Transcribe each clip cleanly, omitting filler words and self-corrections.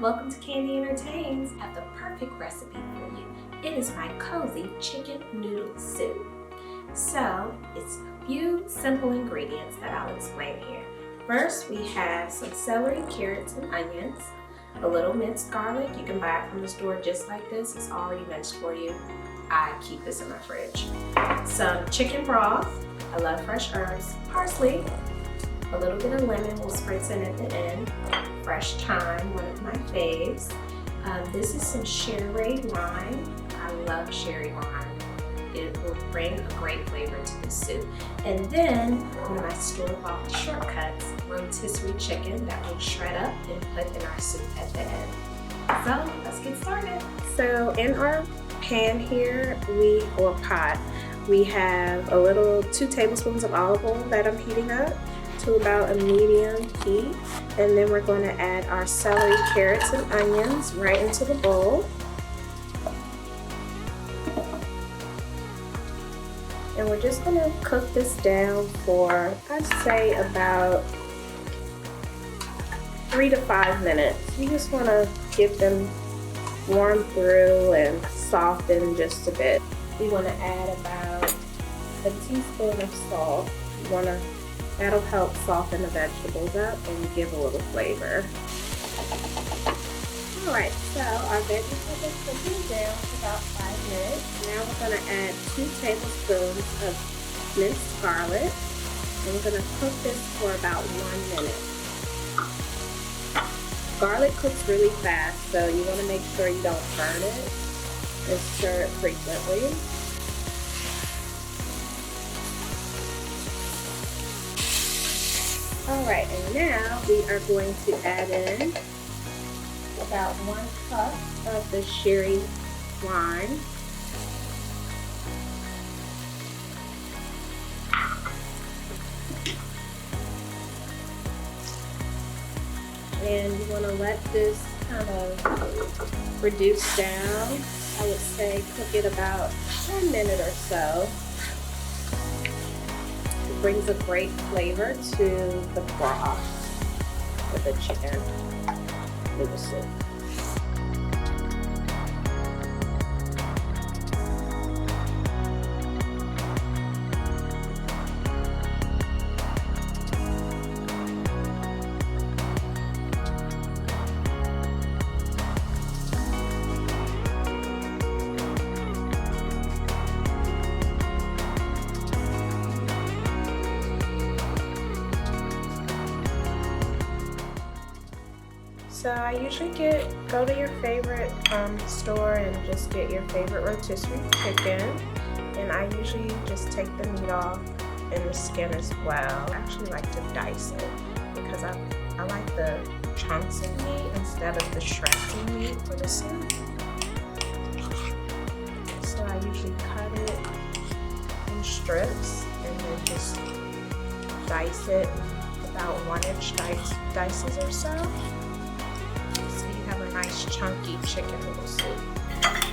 welcome to Candi Entertains. I have the perfect recipe for you. It is my cozy chicken noodle soup. So it's a few simple ingredients that I'll explain here. First, we have some celery, carrots, and onions, a little minced garlic. You can buy it from the store just like this. It's already minced for you. I keep this in my fridge. Some chicken broth. I love fresh herbs, parsley, a little bit of lemon we'll spritz in at the end, fresh thyme, one of my faves. This is some Celery lime. I love cherry lime. It will bring a great flavor to the soup. And then one of my store-bought shortcuts, rotisserie chicken that we'll shred up and put in our soup at the end. So let's get started. So in our pan here, or pot, we have a little 2 tablespoons of olive oil that I'm heating up to about a medium heat. And then we're going to add our celery, carrots, and onions right into the bowl. And we're just going to cook this down for, I'd say, about 3 to 5 minutes. You just want to get them warm through and soften just a bit. We want to add about a teaspoon of salt. That'll help soften the vegetables up and give a little flavor. Alright, so our veggies have been cooking down for about 5 minutes. Now we're going to add 2 tablespoons of minced garlic. And we're going to cook this for about 1 minute. Garlic cooks really fast, so you want to make sure you don't burn it and stir it frequently. Alright, and now we are going to add in about 1 cup of the cherry lime. And you want to let this kind of reduce down. I would say cook it about 1 minute or so. It brings a great flavor to the broth with the chicken noodle soup. So I usually go to your favorite store and just get your favorite rotisserie chicken, and I usually just take the meat off and the skin as well. I actually like to dice it because I like the chunks of meat instead of the shreds of meat for the soup. So I usually cut it in strips and then just dice it about 1-inch dices or so. Have a nice chunky chicken noodle soup.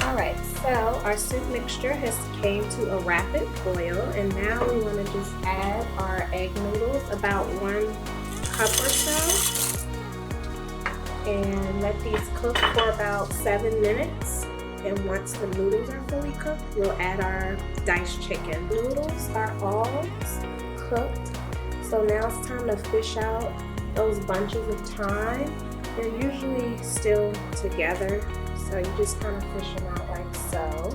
Alright, so our soup mixture has came to a rapid boil, and now we want to just add our egg noodles, about 1 cup or so, and let these cook for about 7 minutes. And once the noodles are fully cooked, we'll add our diced chicken. Noodles are all cooked, so now it's time to fish out those bunches of thyme. They're usually still together, so you just kind of fish them out like so.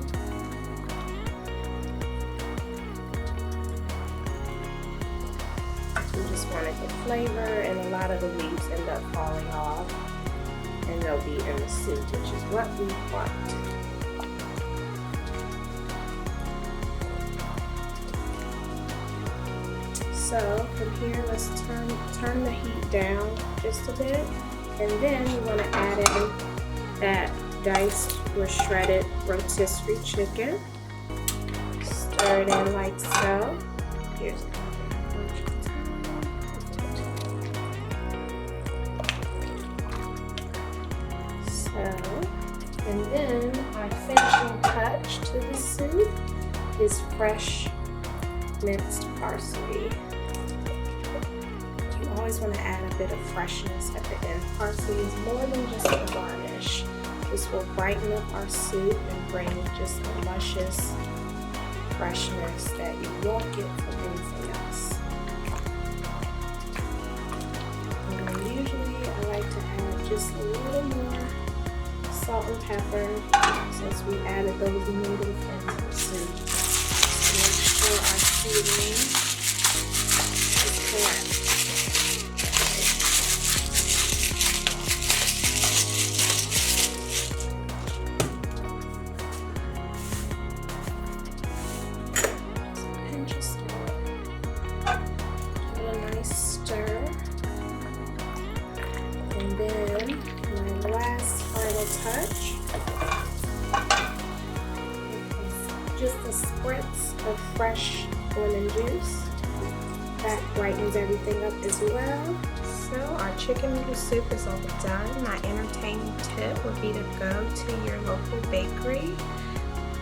We just wanted the flavor, and a lot of the leaves end up falling off, and they'll be in the soup, which is what we want. So from here, let's turn the heat down just a bit. And then you want to add in that diced or shredded rotisserie chicken. Stir it in like so. Here's and then our finishing touch to the soup is fresh minced parsley. You always always want to add a bit of freshness at the end. Parsley is more than just a garnish. This will brighten up our soup and bring just a luscious freshness that you won't get from anything else. And usually I like to add just a little more salt and pepper since we added those noodles into the soup. To make sure our seasoning is correct. And just give it a nice stir. And then my last final touch is just a spritz of fresh lemon juice. That brightens everything up as well. So our chicken noodle soup is all done. My entertaining tip would be to go to your local bakery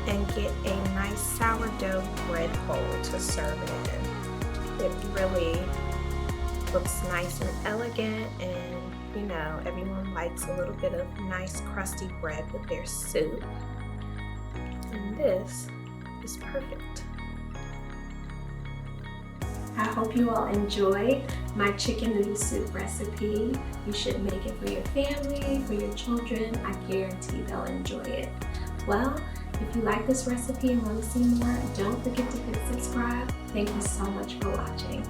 and get a nice sourdough bread bowl to serve it in. It really looks nice and elegant, and you know, everyone likes a little bit of nice crusty bread with their soup. And this is perfect. I hope you all enjoyed my chicken noodle soup recipe. You should make it for your family, for your children. I guarantee they'll enjoy it. Well, if you like this recipe and want to see more, don't forget to hit subscribe. Thank you so much for watching.